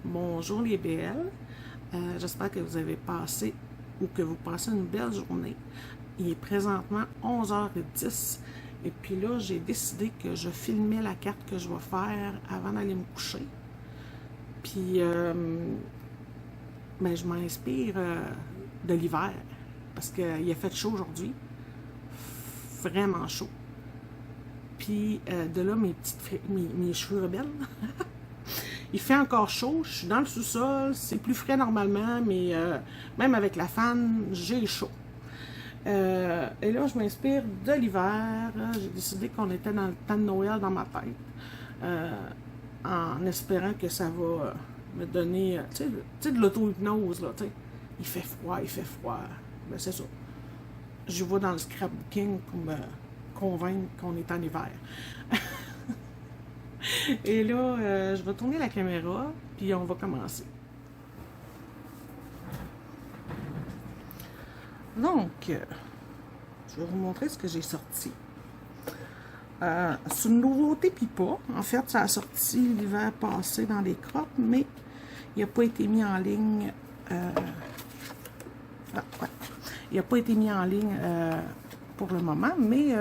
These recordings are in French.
Bonjour les belles. J'espère que vous avez passé ou que vous passez une belle journée. Il est présentement 11h10 et puis là, j'ai décidé que je filmais la carte que je vais faire avant d'aller me coucher. Puis, je m'inspire de l'hiver parce qu'il a fait chaud aujourd'hui. Vraiment chaud. Puis, de là, mes cheveux rebelles. Il fait encore chaud, je suis dans le sous-sol, c'est plus frais normalement, mais même avec la fan, j'ai chaud. Et là, je m'inspire de l'hiver. J'ai décidé qu'on était dans le temps de Noël dans ma tête, en espérant que ça va me donner, tu sais, de l'auto-hypnose, là, tu sais. Il fait froid. Ben, c'est ça. Je vais dans le scrapbooking pour me convaincre qu'on est en hiver. Et là, je vais tourner la caméra, puis on va commencer. Donc, je vais vous montrer ce que j'ai sorti. C'est une nouveauté, puis pas. En fait, ça a sorti l'hiver passé dans les crottes, mais il n'a pas été mis en ligne. Il n'a pas été mis en ligne pour le moment, mais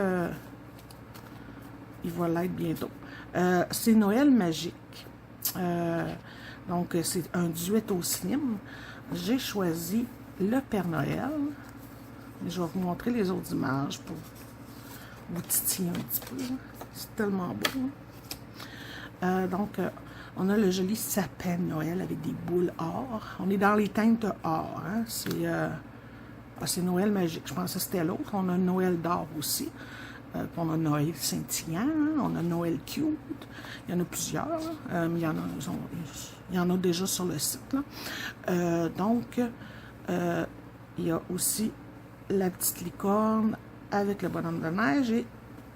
il va l'être bientôt. C'est Noël magique. Donc, c'est un duet au cinéma. J'ai choisi le Père Noël. Je vais vous montrer les autres images pour vous titiller un petit peu. C'est tellement beau. Donc, on a le joli sapin de Noël avec des boules or. On est dans les teintes or. Hein? C'est Noël magique. Je pense que c'était l'autre. On a Noël d'or aussi. On a Noël scintillant, on a Noël cute, il y en a plusieurs, mais il y en a déjà sur le site. Là. Donc, il y a aussi la petite licorne avec le bonhomme de neige et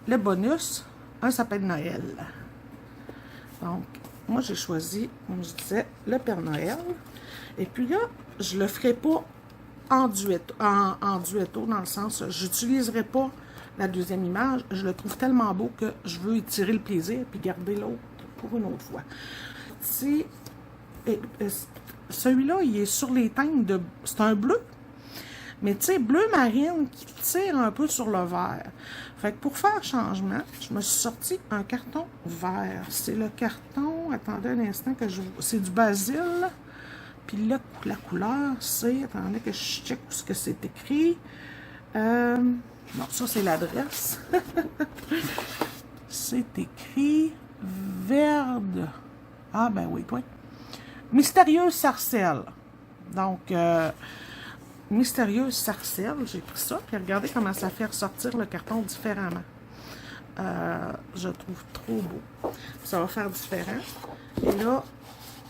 le bonus, un sapin de Noël. Donc, moi j'ai choisi, comme je disais, le Père Noël. Et puis là, je le ferai pas en duetto, dans le sens, j'utiliserai pas la deuxième image, je le trouve tellement beau que je veux y tirer le plaisir et garder l'autre pour une autre fois. Celui-là, il est sur les teintes de... C'est un bleu, mais tu sais, bleu marine qui tire un peu sur le vert. Fait que pour faire changement, je me suis sorti un carton vert. C'est le carton, attendez un instant, c'est du basil. Puis là, la couleur, c'est... Attendez que je check où ce que c'est écrit. Non, ça, c'est l'adresse. C'est écrit Verde. Ah, ben oui, toi. Mystérieuse sarcelle. Donc, Mystérieuse sarcelle, j'ai pris ça. Puis regardez comment ça fait ressortir le carton différemment. Je trouve trop beau. Ça va faire différent. Et là,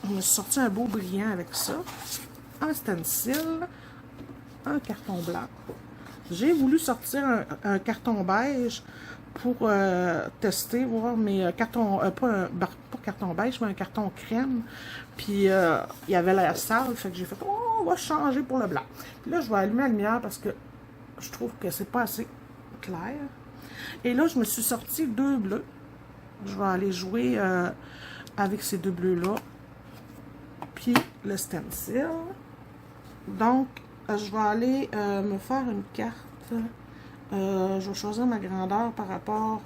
je me suis sorti un beau brillant avec ça. Un stencil. Un carton blanc. J'ai voulu sortir un carton beige pour tester, voir mes cartons, pas carton beige, mais un carton crème. Puis, il avait l'air sale, fait que j'ai fait, oh, on va changer pour le blanc. Puis là, je vais allumer la lumière parce que je trouve que c'est pas assez clair. Et là, je me suis sorti deux bleus. Je vais aller jouer avec ces deux bleus-là. Puis, le stencil. Donc, je vais aller me faire une carte. Je vais choisir ma grandeur par rapport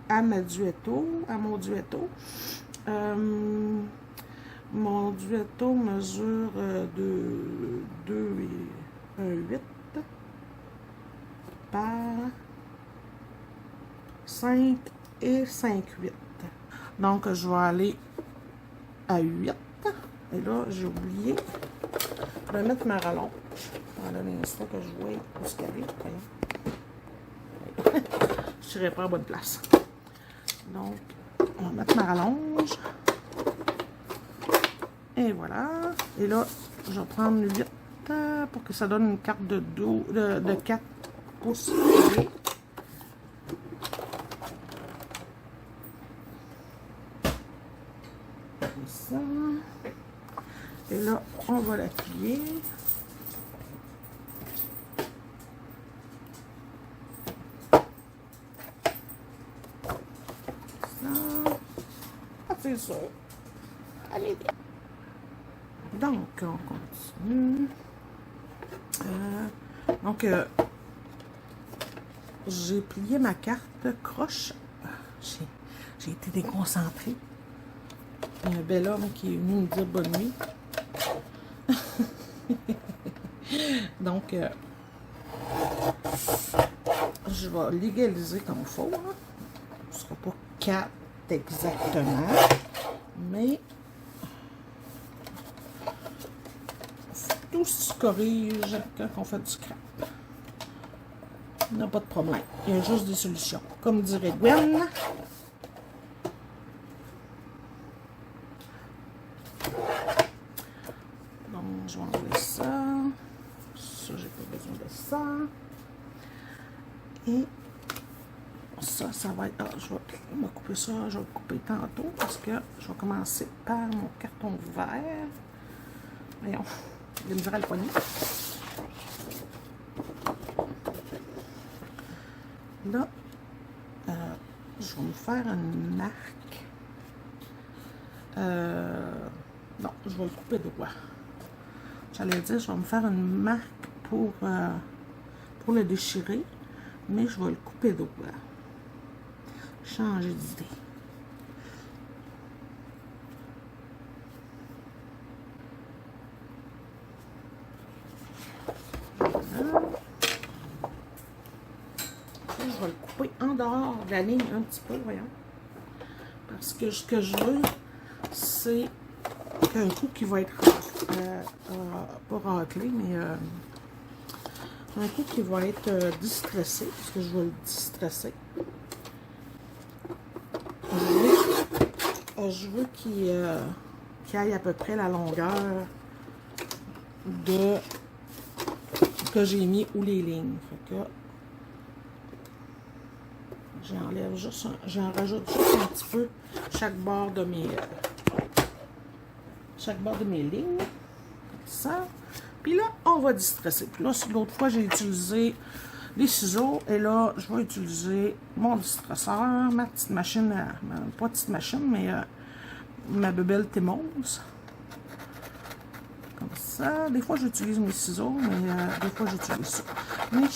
à mon duetto. Mon duetto mesure de 2 et 1,8 par 5 et 5,8. Donc, je vais aller à 8. Et là, j'ai oublié de mettre ma rallonge. Pendant l'instant que je vois où ce qu'elle est. Je serais pas à bonne place. Donc, on va mettre ma rallonge. Et voilà. Et là, je vais prendre 8 pour que ça donne une carte de 4 pouces. Comme ça. Et là, on va l'appuyer. Ça. Ah, c'est ça. Allez, bien. Donc, on continue. Donc, j'ai plié ma carte croche. J'ai été déconcentrée. Il y a un bel homme qui est venu me dire bonne nuit. Donc, je vais légaliser comme il faut. Hein. Ce ne sera pas 4 exactement, mais tout se corrige quand on fait du scrap. Il n'y a pas de problème. Il y a juste des solutions. Comme dirait Gwen. Donc, je vais enlever ça. Ça, j'ai pas besoin de ça. Et ça, ça va être... Ah, je vais me couper ça. Je vais le couper tantôt parce que je vais commencer par mon carton vert. Voyons. Il me dira le poignet. Là, je vais me faire une marque. Non, je vais le couper droit. J'allais dire, je vais me faire une marque pour le déchirer, mais je vais le couper droit. Changer d'idée. Voilà. Je vais le couper en dehors de la ligne un petit peu, voyons. Parce que ce que je veux, c'est qu'un coup qui va être pas raclé, mais un coup qui va être distressé, parce que je vais le distresser. Je veux qu'il aille à peu près la longueur de que j'ai mis ou les lignes. Fait que j'enlève juste j'en rajoute juste un petit peu chaque bord de mes lignes. Comme ça. Puis là, on va distresser. Puis là, l'autre fois, j'ai utilisé les ciseaux. Et là, je vais utiliser mon distresseur, ma petite machine, pas petite machine, mais ma bebelle Temmons. Comme ça. Des fois, j'utilise mes ciseaux, mais des fois, j'utilise ça. Mais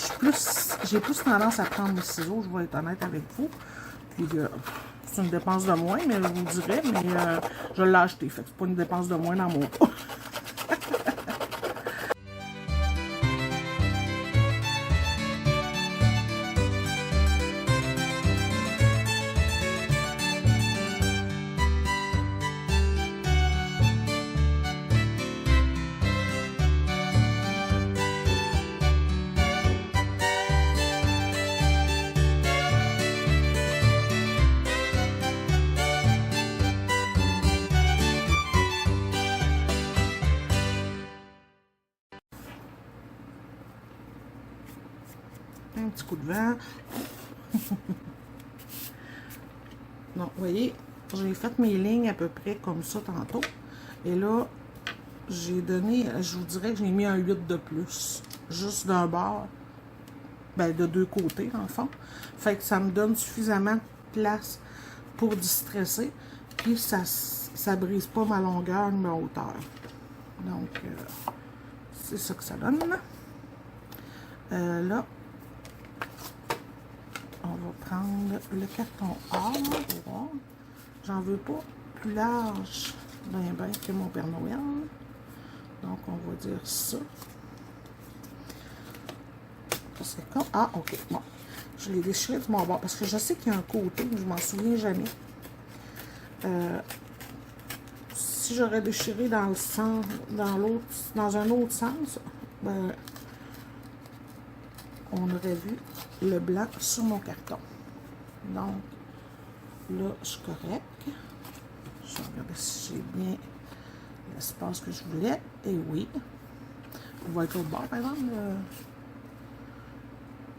j'ai plus tendance à prendre mes ciseaux, je vais être honnête avec vous. Puis, c'est une dépense de moins, mais je vous dirais, mais je l'ai acheté. Fait que c'est pas une dépense de moins dans mon cas. Un petit coup de vent. Donc, vous voyez, j'ai fait mes lignes à peu près comme ça tantôt. Et là, j'ai donné, je vous dirais que j'ai mis un 8 de plus. Juste d'un bord. Ben, de deux côtés, dans le fond. Fait que ça me donne suffisamment de place pour distresser. Puis, ça brise pas ma longueur ni ma hauteur. Donc, c'est ça que ça donne. Là, on va prendre le carton A. J'en veux pas plus large que mon Père Noël. Donc, on va dire ça. C'est comme... Ah, ok. Bon. Je l'ai déchiré de mon bord parce que je sais qu'il y a un côté, mais je m'en souviens jamais. Si j'aurais déchiré dans le sens, dans un autre sens, ben, on aurait vu le blanc sur mon carton. Donc, là, je suis correct. Je vais regarder si j'ai bien l'espace que je voulais. Et oui. On va être au bord, par exemple.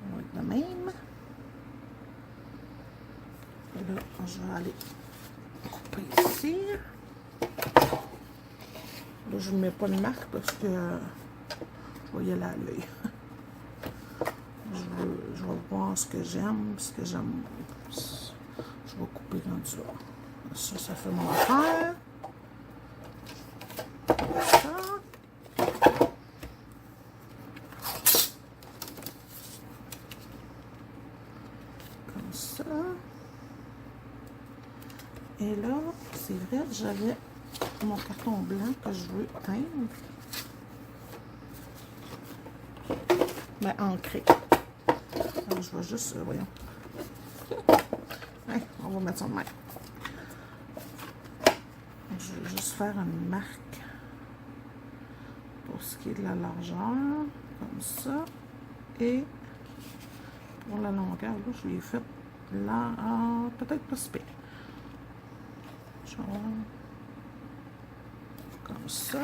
On va être de même. Et là, je vais aller couper ici. Là, je ne mets pas de marque parce que je vais y aller à l'œil. Je vais voir ce que j'aime, ce que j'aime. Je vais couper rendu là. Ça fait mon affaire. après, j'avais mon carton blanc que je veux teindre. Ben, ancré. Alors, je vais juste, voyons. Ouais, on va mettre ça de même. Je vais juste faire une marque pour ce qui est de la largeur, comme ça. Et pour la longueur, là, je l'ai fait là, peut-être pas si pire. Genre, comme ça.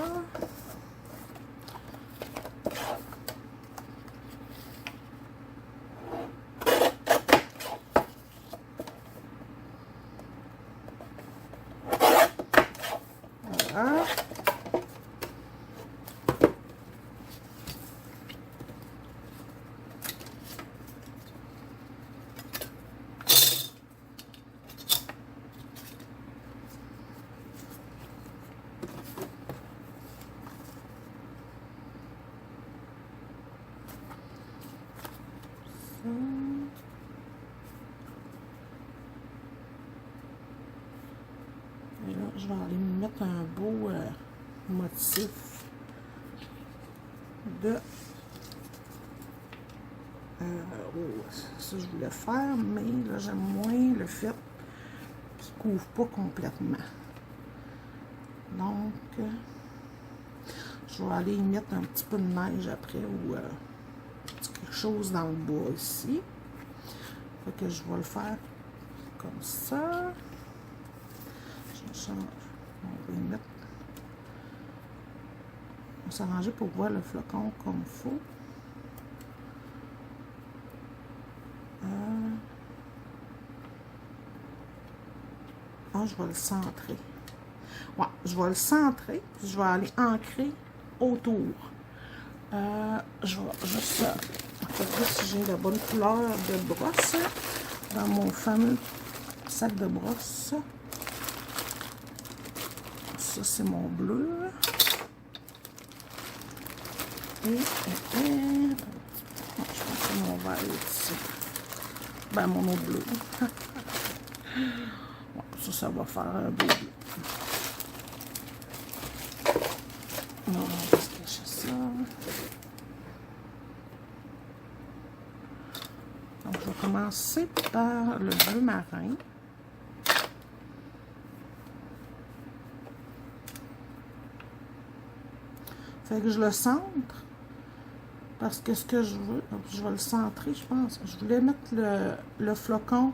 Voilà. Et là, je vais aller me mettre un beau motif de... ça, je voulais faire, mais là, j'aime moins le fait qu'il ne couvre pas complètement. Donc, je vais aller y mettre un petit peu de neige après ou quelque chose dans le bois ici. Fait que je vais le faire comme ça. On va y mettre. On va s'arranger pour voir le flocon comme il faut. Je vais le centrer. Ouais, je vais le centrer, puis je vais aller ancrer autour. Je vais juste regarder si j'ai la bonne couleur de brosse dans mon fameux sac de brosse. Ça, c'est mon bleu. Et je pense que mon vert est ici. Ben, mon autre bleu. Ouais, ça va faire un beau bleu. Non, on va se cacher ça. Donc, je vais commencer par le bleu marin. Fait que je le centre. Parce que ce que je veux, je vais le centrer, je pense. Je voulais mettre le flocon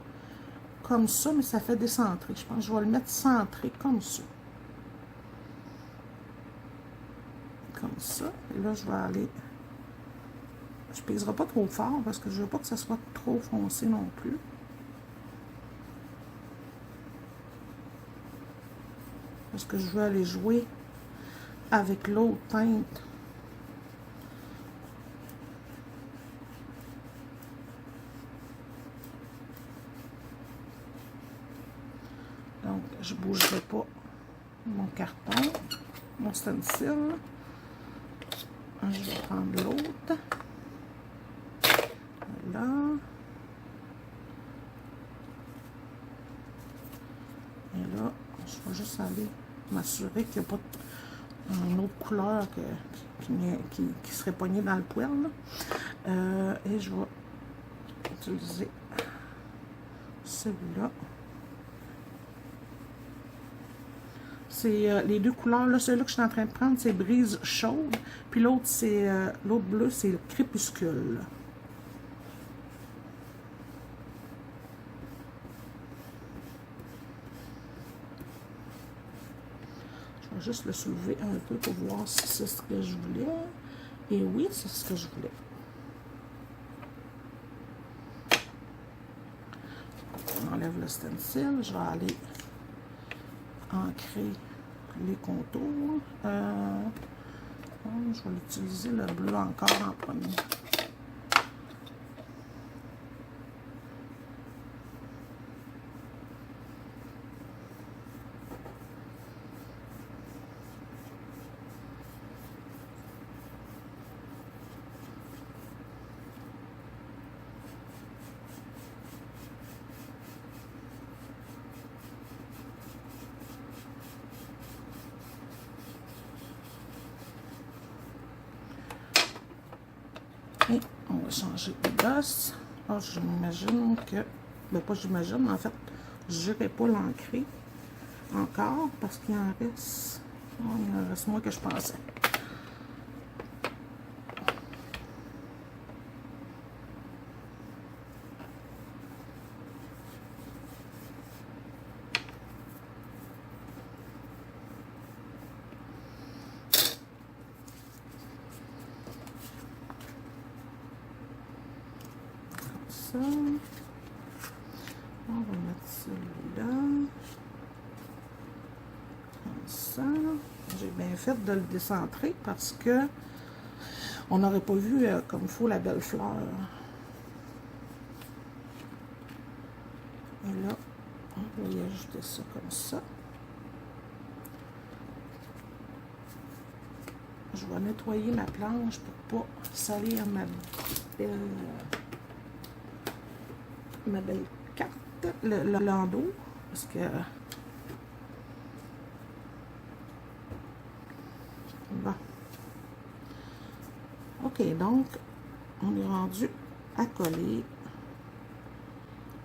comme ça, mais ça fait décentrer. Je pense que je vais le mettre centré comme ça. Comme ça. Et là, je vais aller... Je ne pèserai pas trop fort parce que je ne veux pas que ça soit trop foncé non plus. Parce que je veux aller jouer avec l'autre teinte. Donc, je ne bougerai pas mon carton, mon stencil. Je vais prendre l'autre. Voilà. Et là, je vais juste aller m'assurer qu'il n'y a pas une autre couleur qui serait poignée dans le poêle. Et je vais utiliser celui-là. C'est les deux couleurs, là, celui-là que je suis en train de prendre, c'est Brise chaude. Puis l'autre, c'est l'autre bleu, c'est le Crépuscule. Je vais juste le soulever un peu pour voir si c'est ce que je voulais. Et oui, c'est ce que je voulais. On enlève le stencil. Je vais aller ancrer les contours. Je vais utiliser le bleu encore en premier. On va changer de gosse. Oh, j'imagine que... Ben, pas j'imagine, mais en fait, je n'irai pas l'ancrer encore parce qu'il en reste... Oh, il en reste moins que je pensais. Ça. On va mettre celui-là. Comme ça. J'ai bien fait de le décentrer parce que on n'aurait pas vu comme il faut la belle fleur. Et là, on va y ajouter ça comme ça. Je vais nettoyer ma planche pour pas salir ma belle carte, le landau, parce que bon. Ok, donc on est rendu à coller.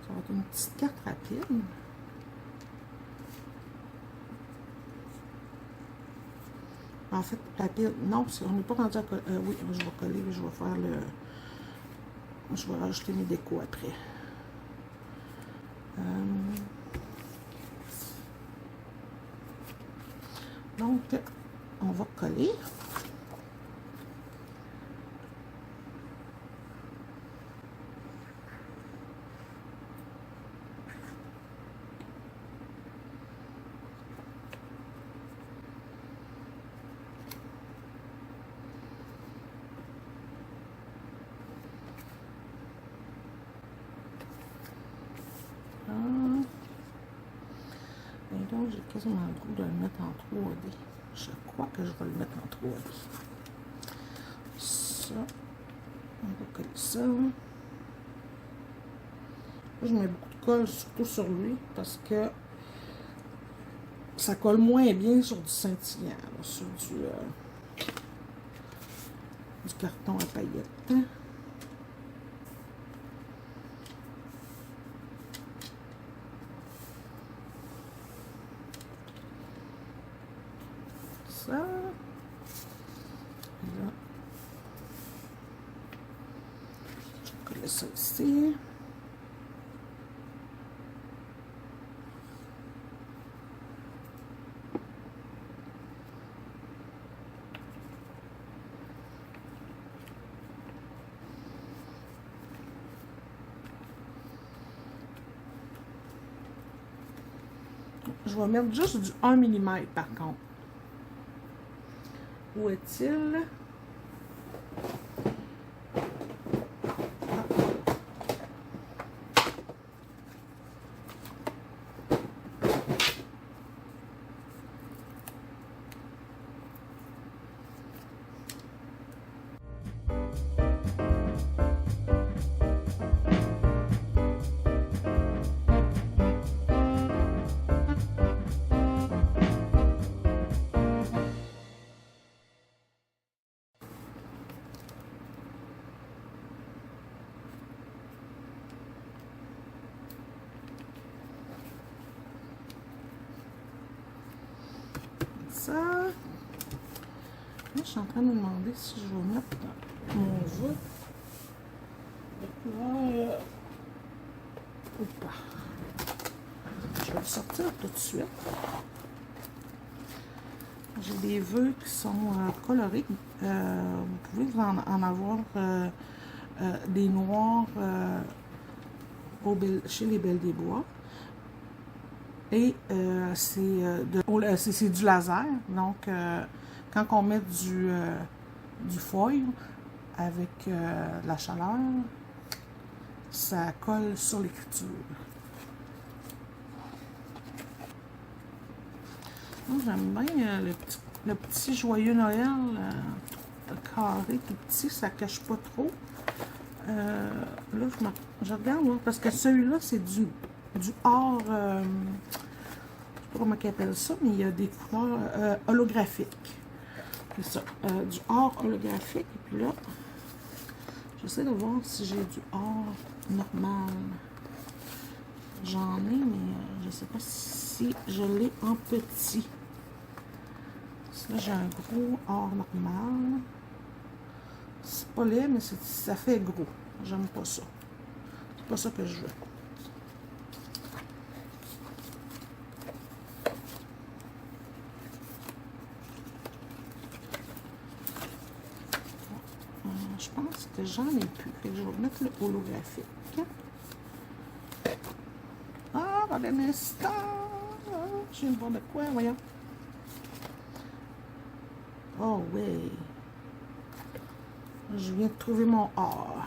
Ça va être une petite carte rapide. En fait, rapide, non, on n'est pas rendu à coller. Oui, je vais coller, je vais faire le... Je vais rajouter mes décos après. Donc, on va coller. Et donc, j'ai quasiment le goût de le mettre en 3D. Je crois que je vais le mettre en 3D. Ça, on va coller ça. Je mets beaucoup de colle, surtout sur lui, parce que ça colle moins bien sur du scintillant, là, sur du carton à paillettes. Ça. Là. Je vais coller ça ici. Je vais mettre juste du 1 mm par contre. Où est-il? Ça. Là, je suis en train de me demander si je vais mettre mon jeu de couleur ou pas. Je vais le sortir tout de suite. J'ai des vœux qui sont colorés. Vous pouvez en avoir des noirs chez les Belles des Bois. Et c'est du laser. Donc, quand on met du foil avec la chaleur, ça colle sur l'écriture. J'aime bien le petit joyeux Noël, carré tout petit, ça cache pas trop. Là, je regarde, hein, parce que celui-là, c'est du or, je sais pas comment ils appellent ça, mais il y a des couleurs holographiques. C'est ça, du or holographique. Et puis là, J'essaie de voir si j'ai du or normal. J'en ai, mais je ne sais pas si je l'ai en petit. Là, j'ai un gros or normal. C'est pas laid, mais ça fait gros. J'aime pas ça. C'est pas ça que je veux. Je pense que j'en ai plus. Fait que je vais mettre le holographique. Ah, dans un instant. Je viens de voir de quoi, voyons. Oh oui. Je viens de trouver mon or.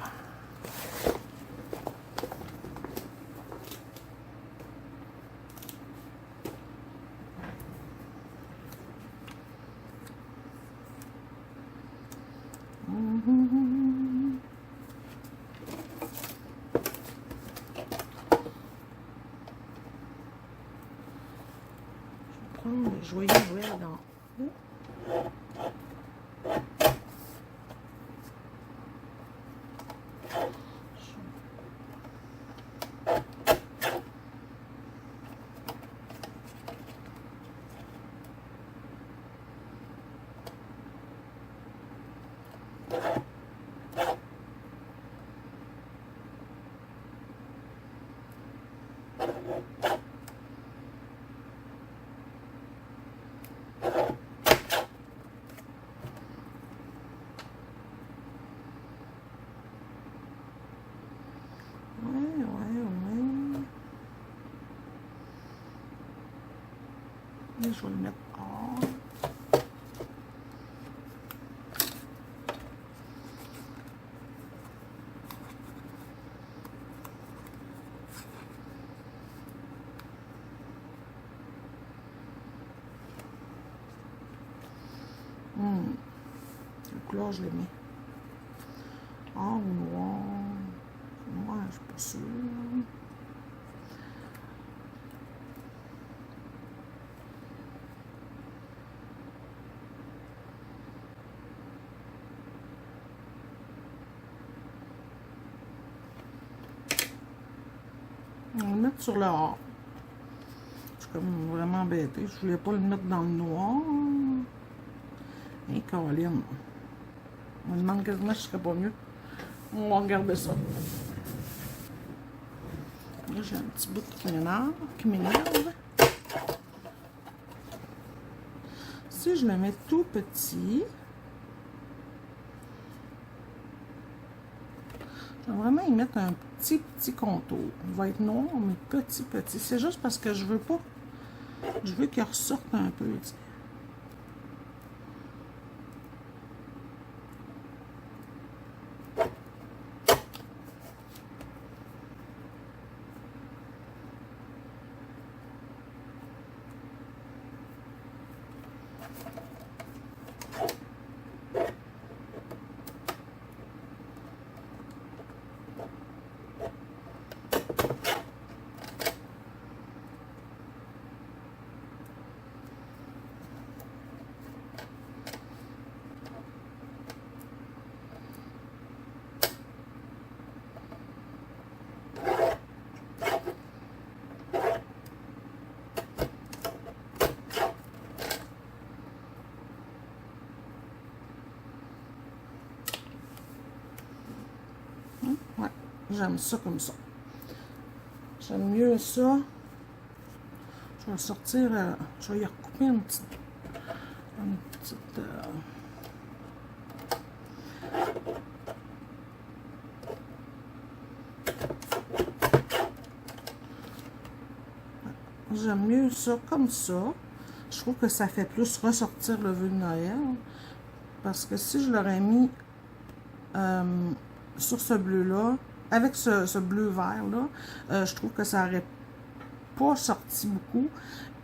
Je vais prendre le joyeux Noël dans haut. Et je vais le mettre hors. Le couleur, je le mets. Or ou noir. Noir, je suis pas sûre. On va le mettre sur le or. Je suis comme vraiment embêtée. Je voulais pas le mettre dans le noir. Et Caroline. On me demande quasiment si ce serait pas mieux. On va regarder ça. Là, j'ai un petit bout qui m'énerve. Si je le mets tout petit, je vais vraiment y mettre un petit contour. Il va être noir, mais petit. C'est juste parce que je veux pas. Je veux qu'il ressorte un peu, tu sais. Ouais, j'aime ça comme ça. J'aime mieux ça. Je vais sortir, je vais y recouper une petite j'aime mieux ça comme ça. Je trouve que ça fait plus ressortir le vœu de Noël. Parce que si je l'aurais mis sur ce bleu-là, avec ce bleu vert-là, je trouve que ça aurait pas sorti beaucoup.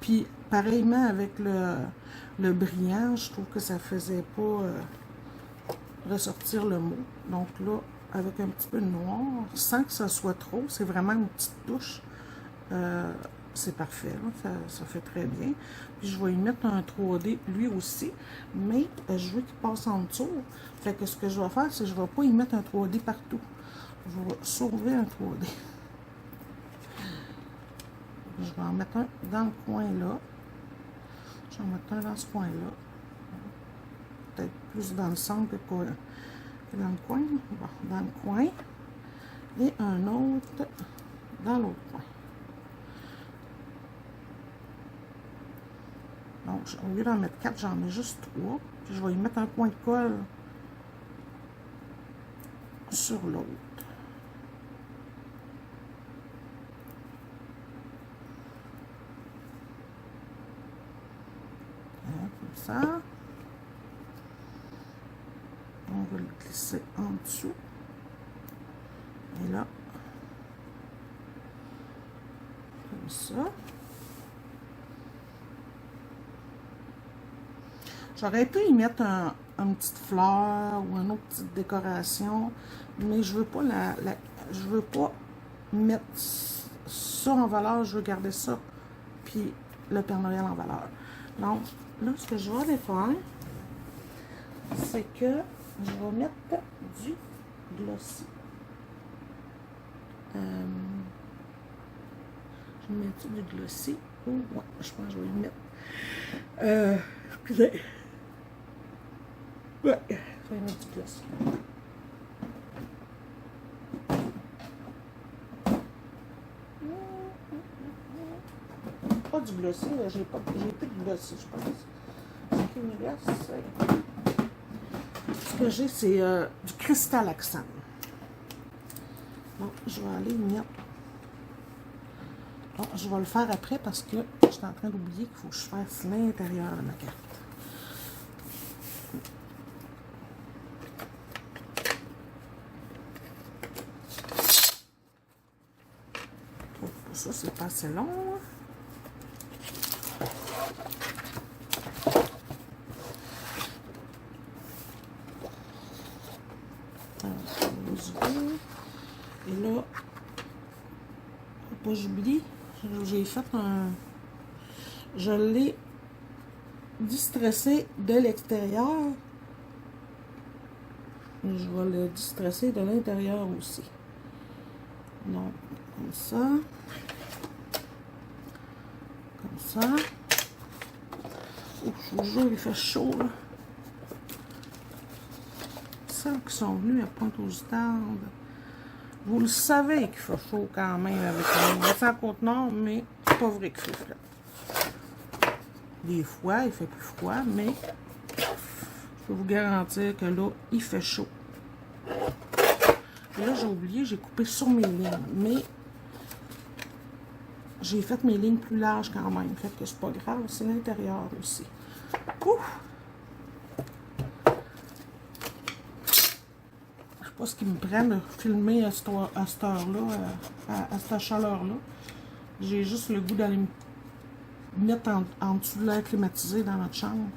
Puis, pareillement avec le brillant, je trouve que ça faisait pas ressortir le mot. Donc là, avec un petit peu de noir, sans que ça soit trop, c'est vraiment une petite touche. c'est parfait, là. Ça fait très bien. Puis je vais y mettre un 3D lui aussi, mais je veux qu'il passe en dessous. Fait que ce que je vais faire, c'est que je ne vais pas y mettre un 3D partout. Je vais sauver un 3D. Je vais en mettre un dans le coin là. Je vais en mettre un dans ce coin-là. Peut-être plus dans le centre que dans le coin. Bon, dans le coin. Et un autre dans l'autre coin. Donc, au lieu d'en mettre 4, j'en mets juste 3. Puis je vais y mettre un point de colle sur l'autre. Comme ça. On va le glisser en dessous. Et là, comme ça. J'aurais pu y mettre une petite fleur ou une autre petite décoration, mais je veux pas je veux pas mettre ça en valeur, je veux garder ça, puis le Père Noël en valeur. Donc, là, ce que je vais aller faire, c'est que je vais mettre du glossy. Je vais mettre du glossy. Oh, ouais, je pense que je vais y mettre. Excusez. Ouais, je vais y mettre du glossy. Pas du glossy, j'ai plus de glossy, je pense. Ce qui me reste, ce que j'ai, c'est du cristal accent. Donc, je vais aller mettre. Bon, je vais le faire après parce que je suis en train d'oublier qu'il faut que je fasse l'intérieur de ma carte. Pour ça, c'est pas assez long. Et là, pas j'oublie, j'ai fait un... Je l'ai distressé de l'extérieur. Je vais le distresser de l'intérieur aussi. Donc, comme ça. Comme ça. Oh, je vous jure, il fait chaud, là. Celles qui sont venues à Pointe-aux-Étendes, vous le savez qu'il fait chaud quand même avec le à Côte-Nord, mais c'est pas vrai qu'il fait frais. Des fois, il fait plus froid, mais je peux vous garantir que là, il fait chaud. Et là, j'ai oublié, j'ai coupé sur mes lignes, mais j'ai fait mes lignes plus larges quand même. Fait que c'est pas grave, c'est l'intérieur aussi. Ouf! Je sais pas ce qui me prend de filmer à cette heure-là, à cette chaleur-là. J'ai juste le goût d'aller me mettre en dessous de l'air climatisé dans notre chambre.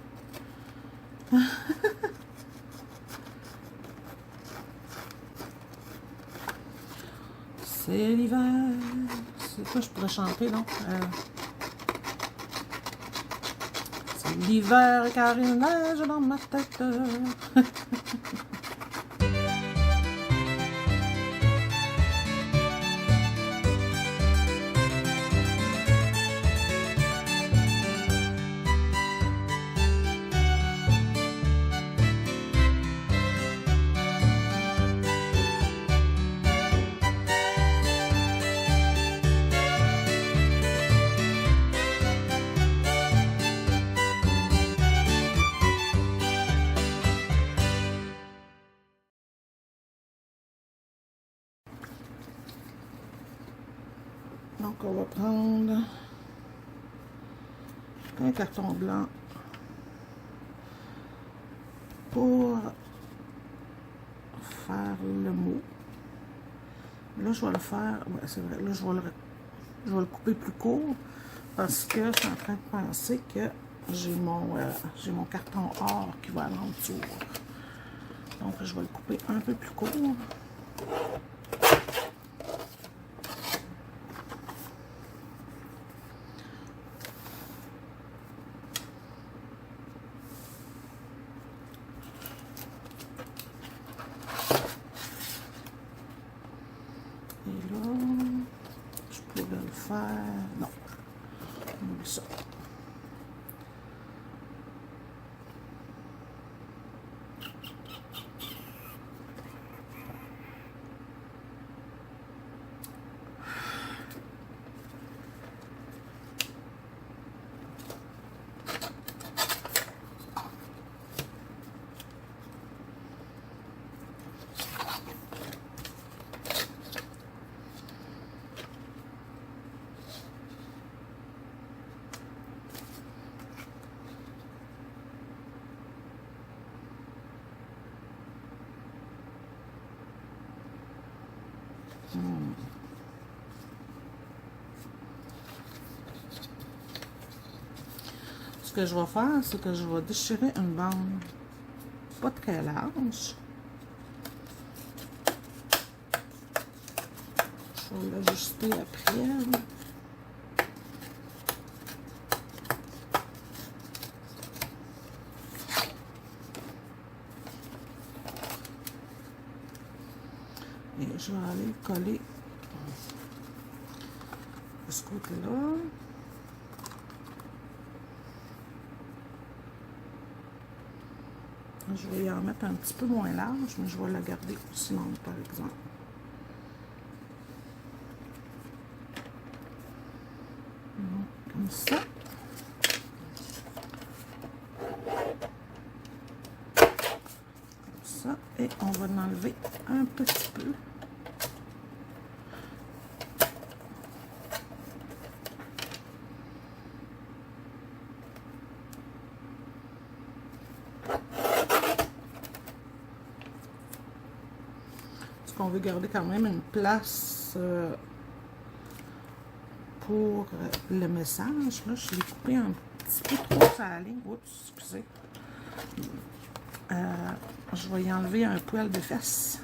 C'est l'hiver. C'est quoi je pourrais chanter, non? C'est l'hiver car il neige dans ma tête. Donc, on va prendre un carton blanc pour faire le mot. Là, je vais le faire, ouais, c'est vrai, là, je vais le couper plus court parce que je suis en train de penser que j'ai mon carton or qui va à l'entour. Donc, je vais le couper un peu plus court. ce que je vais faire, c'est que je vais déchirer une bande pas très large. Je vais l'ajuster après. Et je vais aller le coller de ce côté-là. Je vais y en mettre un petit peu moins large, mais je vais la garder aussi longue, par exemple. Comme ça. Comme ça. Et on va en enlever un petit peu. On veut garder quand même une place pour le message. Là, je l'ai coupé un petit peu trop sur la ligne. Oups, excusez. Je vais y enlever un poil de fesses.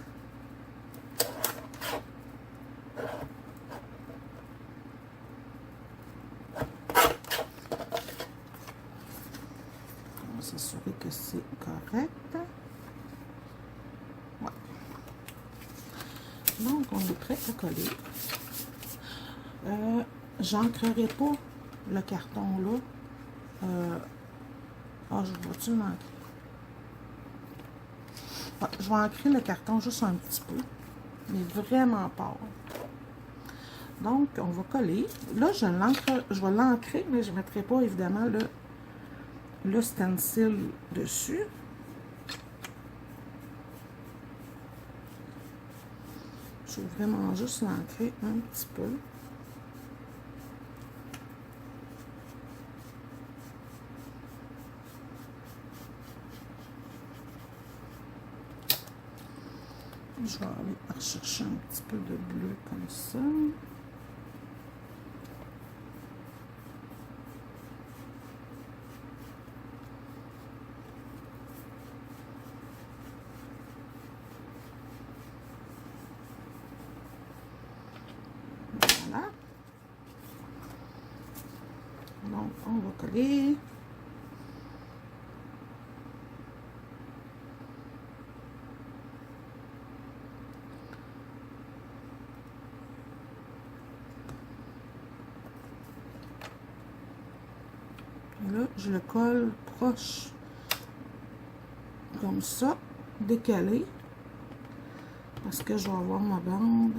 On va s'assurer que c'est correct. Donc, on est prêt à coller. J'ancrerai pas le carton là. Je vais-tu l'ancrer? Je vais ancrer le carton juste un petit peu, mais vraiment pas. Donc, on va coller. Là, je vais l'ancrer, mais je ne mettrai pas évidemment le stencil dessus. Je vais vraiment juste l'ancrer un petit peu. Je vais aller rechercher un petit peu de bleu comme ça. Voilà. Donc, on va coller. Là, je le colle proche, comme ça, décalé, parce que je vais avoir ma bande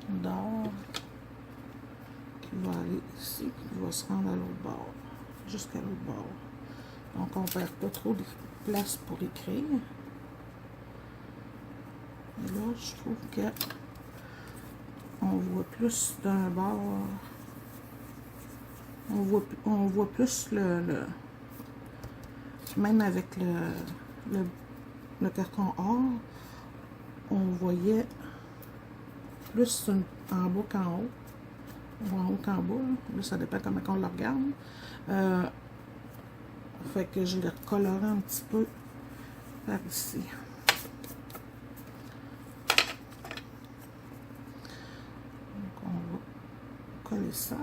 d'or qui va aller ici, qui va se rendre à l'autre bord, jusqu'à l'autre bord. Donc, on ne perd pas trop de place pour écrire. Et là, je trouve que on voit plus d'un bord. On voit plus même avec le carton or, on voyait plus en bas qu'en haut, ou en haut qu'en bas, là, ça dépend comment on le regarde. Fait que je l'ai recoloré un petit peu par ici. Donc on va coller ça.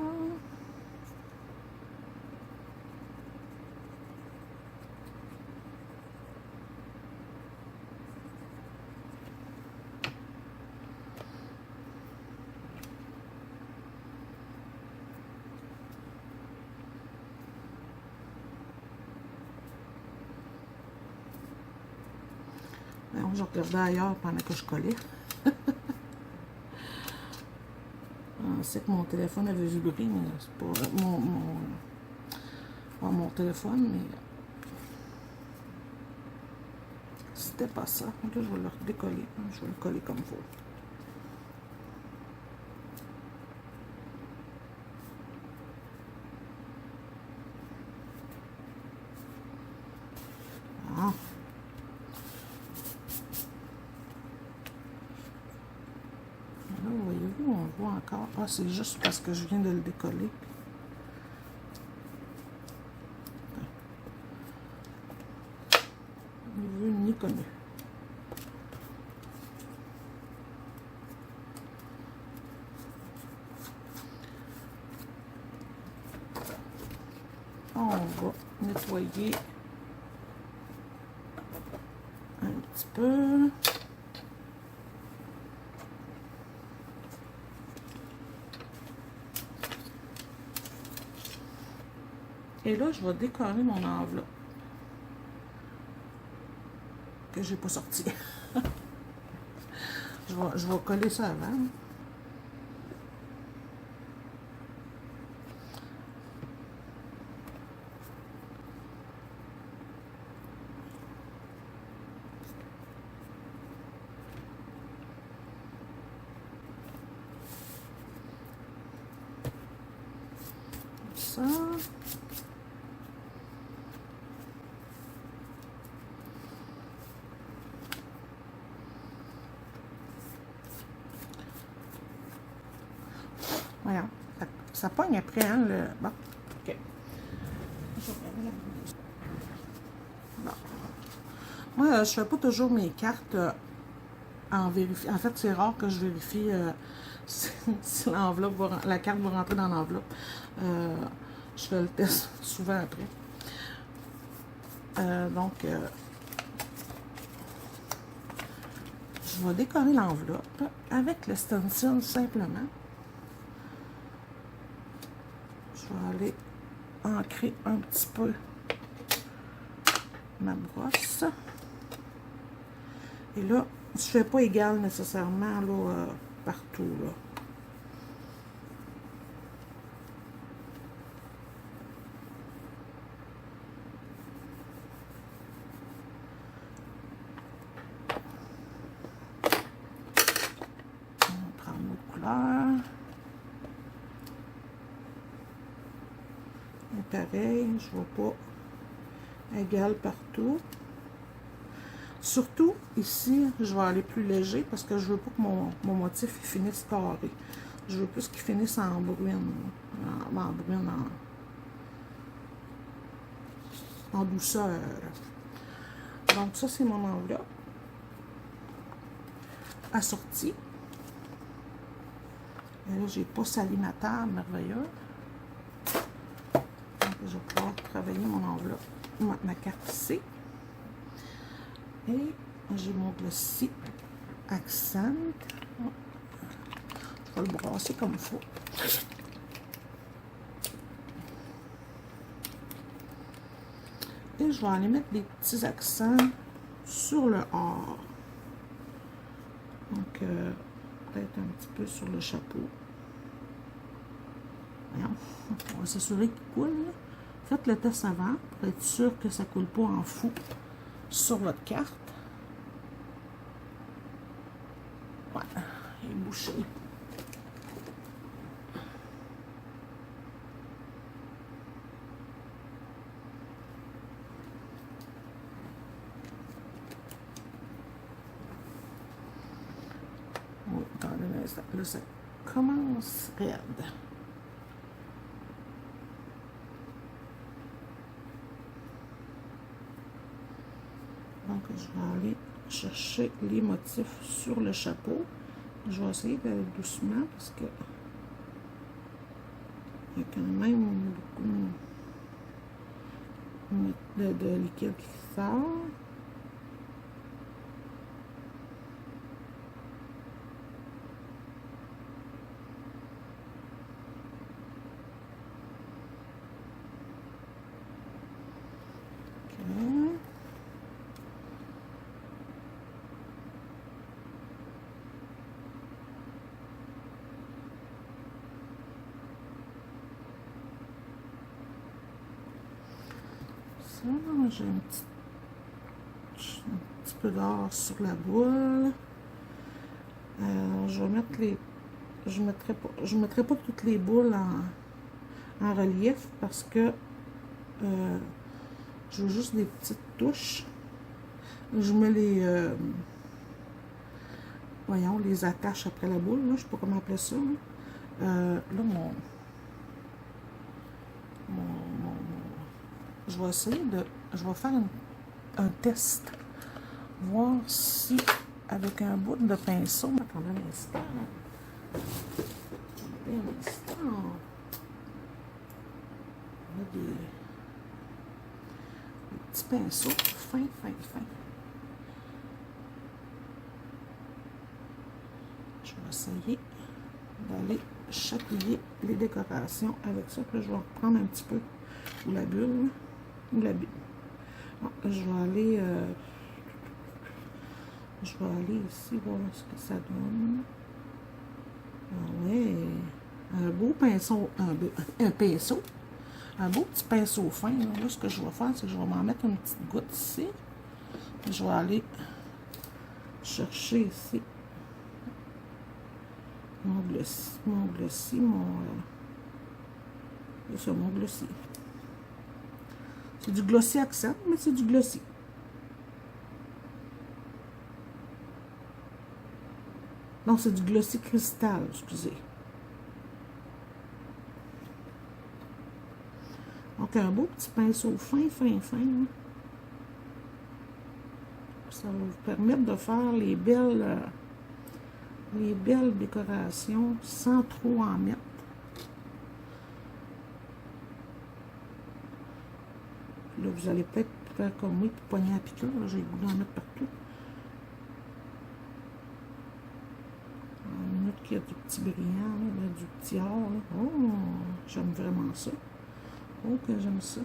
Alors, je regardais ailleurs pendant que je collais. Je pensais que mon téléphone avait vibré, mais c'est pas mon téléphone, mais c'était pas ça. Donc là, je vais le redécoller. Je vais le coller comme il faut. Ah. Là, voyez-vous, on voit encore. Ah, c'est juste parce que je viens de le décoller. connu. On va nettoyer un petit peu. Et là, je vais décorer mon enveloppe que j'ai pas sorti. je vais coller ça avant. Ça. Voilà. Ça pogne après, hein, le... Bon, OK. Bon. Moi, je fais pas toujours mes cartes en vérifie. En fait, c'est rare que je vérifie si l'enveloppe la carte va rentrer dans l'enveloppe. Je fais le test souvent après. Je vais décorer l'enveloppe avec le stencil simplement. Je vais aller ancrer un petit peu ma brosse. Et là, je ne fais pas égal nécessairement là, partout. Là. On va prendre notre couleur. Et pareil, je ne vais pas égal partout. Surtout ici, je vais aller plus léger parce que je veux pas que mon motif il finisse carré. Je veux plus qu'il finisse en bruine. En douceur. Donc ça, c'est mon enveloppe assortie. Et là, j'ai pas sali ma table, merveilleux. Donc, je vais pouvoir travailler mon enveloppe, ma carte ici. Et j'ai mon glossy accent. Je vais le brasser comme il faut. Et je vais aller mettre des petits accents sur le or. Donc, peut-être un petit peu sur le chapeau. Voyons. On va s'assurer qu'il coule. Faites le test avant pour être sûr que ça ne coule pas en fou sur votre carte. Voilà, il est bouché. Oh, attendez un instant. Là, ça commence raide. Donc, je vais aller chercher les motifs sur le chapeau. Je vais essayer d'aller doucement parce que il y a quand même beaucoup de liquide qui sort. J'ai un petit peu d'or sur la boule. Je vais mettre les... Je mettrai pas toutes les boules en relief parce que je veux juste des petites touches. Je mets les... voyons, les attaches après la boule. Là, je sais pas comment appeler ça. Là, je vais essayer de... Je vais faire un test voir si, avec un bout de pinceau, attendez un instant. Attendez un instant. On a des petits pinceaux fin. Je vais essayer d'aller chatouiller les décorations avec ça. Puis je vais reprendre un petit peu la bulle ou la bulle. Bon, je vais aller ici voir ce que ça donne. Ah ouais, un beau pinceau, un pinceau. Un beau petit pinceau fin. Là, ce que je vais faire, c'est que je vais m'en mettre une petite goutte ici. Je vais aller chercher ici mon glossy, c'est mon glossy. C'est du glossy accent, mais c'est du glossy. Non, c'est du glossy cristal, excusez. Donc, un beau petit pinceau fin. Hein. Ça va vous permettre de faire les belles décorations sans trop en mettre. Là, vous allez peut-être faire comme moi, puis pogner à piqûre. J'ai le goût d'en mettre partout. On note qu'il y a du petit brillant, là, du petit or. Là. Oh, j'aime vraiment ça. Oh, que j'aime ça.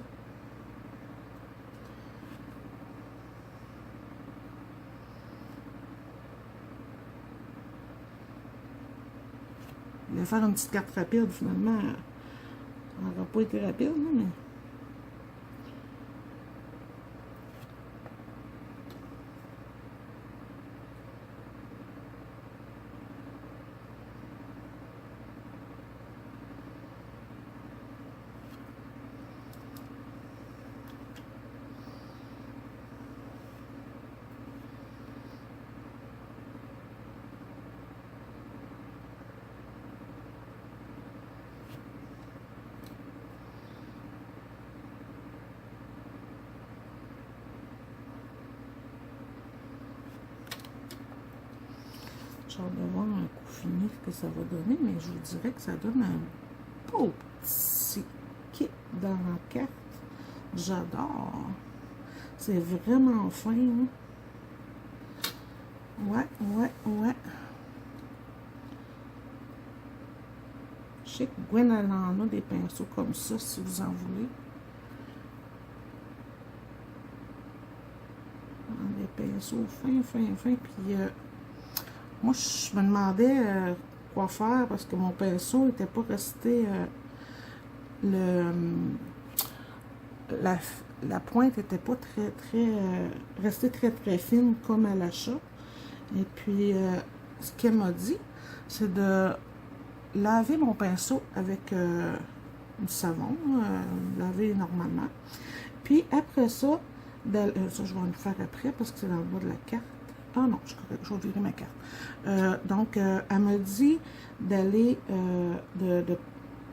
Je vais faire une petite carte rapide, finalement. Elle n'aura pas été rapide, mais... J'ai hâte de voir un coup fini ce que ça va donner, mais je vous dirais que ça donne un beau petit kit dans la carte. J'adore. C'est vraiment fin. Hein? Ouais. Je sais que Gwen, elle en a des pinceaux comme ça, si vous en voulez. Des pinceaux fin. Puis... moi, je me demandais quoi faire parce que mon pinceau n'était pas resté... la pointe n'était pas restée très fine comme à l'achat. Et puis, ce qu'elle m'a dit, c'est de laver mon pinceau avec du savon, laver normalement. Puis après ça, ça je vais le faire après parce que c'est dans le bas de la carte. Ah non, je vais virer ma carte. Donc, elle me dit d'aller, de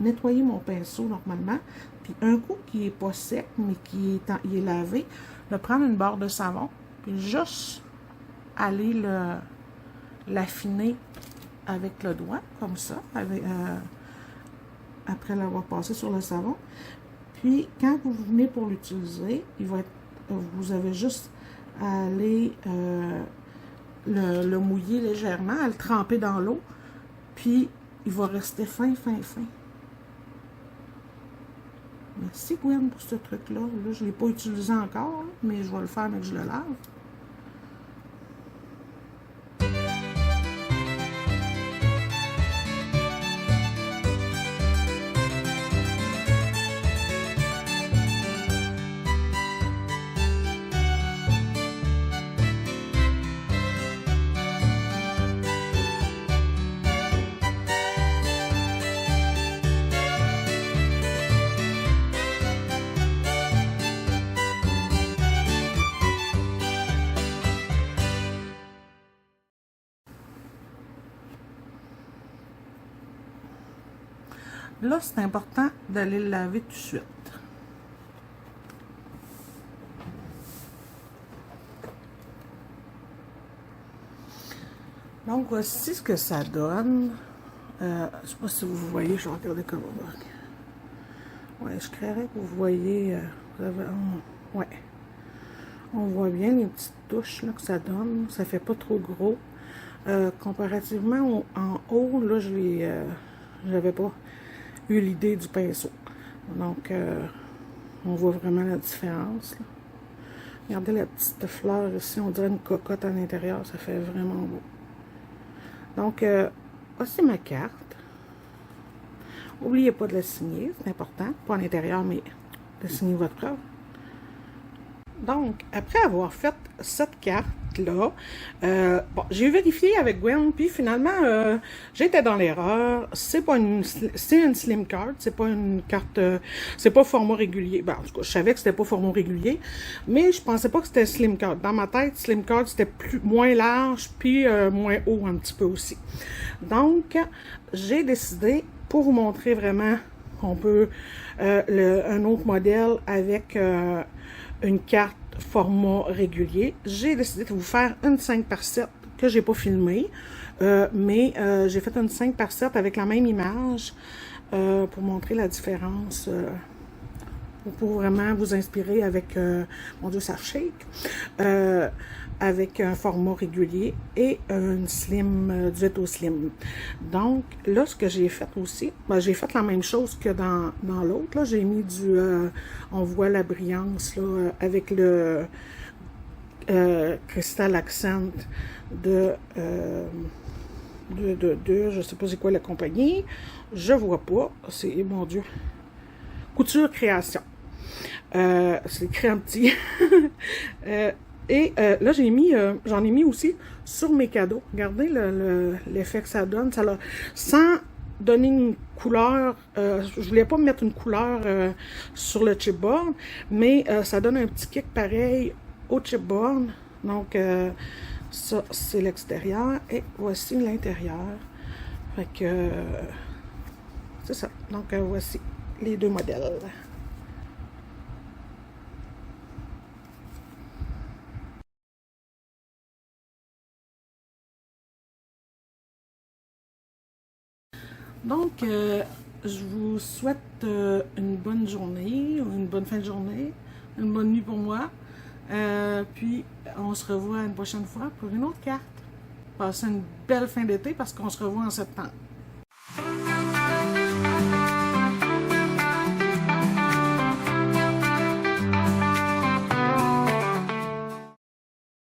nettoyer mon pinceau normalement. Puis un coup qui n'est pas sec, mais il est lavé, de prendre une barre de savon, puis juste aller l'affiner avec le doigt, comme ça, après l'avoir passé sur le savon. Puis, quand vous venez pour l'utiliser, vous avez juste à aller... le mouiller légèrement, à le tremper dans l'eau, puis il va rester fin. Merci Gwen pour ce truc-là. Là, je ne l'ai pas utilisé encore, mais je vais le faire dès que je le lave. Là, c'est important d'aller le laver tout de suite. Donc, voici ce que ça donne. Je ne sais pas si vous voyez, je vais regarder comment on va. Ouais, je créerais que vous voyez. Ouais. On voit bien les petites touches là, que ça donne. Ça fait pas trop gros. Comparativement en haut, là, j'avais pas eu l'idée du pinceau. Donc, on voit vraiment la différence. Là. Regardez la petite fleur ici, on dirait une cocotte à l'intérieur. Ça fait vraiment beau. Donc, voici ma carte. N'oubliez pas de la signer, c'est important. Pas à l'intérieur, mais de signer votre preuve. Donc, après avoir fait cette carte-là, bon, j'ai vérifié avec Gwen, puis finalement, j'étais dans l'erreur. C'est une slim card, c'est pas une carte, c'est pas format régulier. Ben, en tout cas, je savais que c'était pas format régulier, mais je pensais pas que c'était slim card. Dans ma tête, slim card, c'était moins large, puis moins haut un petit peu aussi. Donc, j'ai décidé, pour vous montrer vraiment qu'on peut, un autre modèle avec une carte format régulier, j'ai décidé de vous faire une 5x7 que j'ai pas filmée, mais j'ai fait une 5x7 avec la même image pour montrer la différence, pour vraiment vous inspirer avec, mon Dieu, ça shake, avec un format régulier et une slim, du Veto Slim. Donc, là, ce que j'ai fait aussi, ben, j'ai fait la même chose que dans l'autre. Là, j'ai mis du, on voit la brillance, là, avec le Crystal Accent de, je sais pas c'est quoi la compagnie, je vois pas, c'est, mon Dieu, Couture Création. C'est écrit en petit. Et là, j'en ai mis aussi sur mes cadeaux. Regardez l'effet que ça donne. Sans donner une couleur, je voulais pas mettre une couleur sur le chipboard, mais ça donne un petit kick pareil au chipboard. Donc, ça, c'est l'extérieur. Et voici l'intérieur. Fait que, c'est ça. Donc, voici les deux modèles. Donc, je vous souhaite une bonne journée, une bonne fin de journée, une bonne nuit pour moi. Puis, on se revoit une prochaine fois pour une autre carte. Passez une belle fin d'été parce qu'on se revoit en septembre.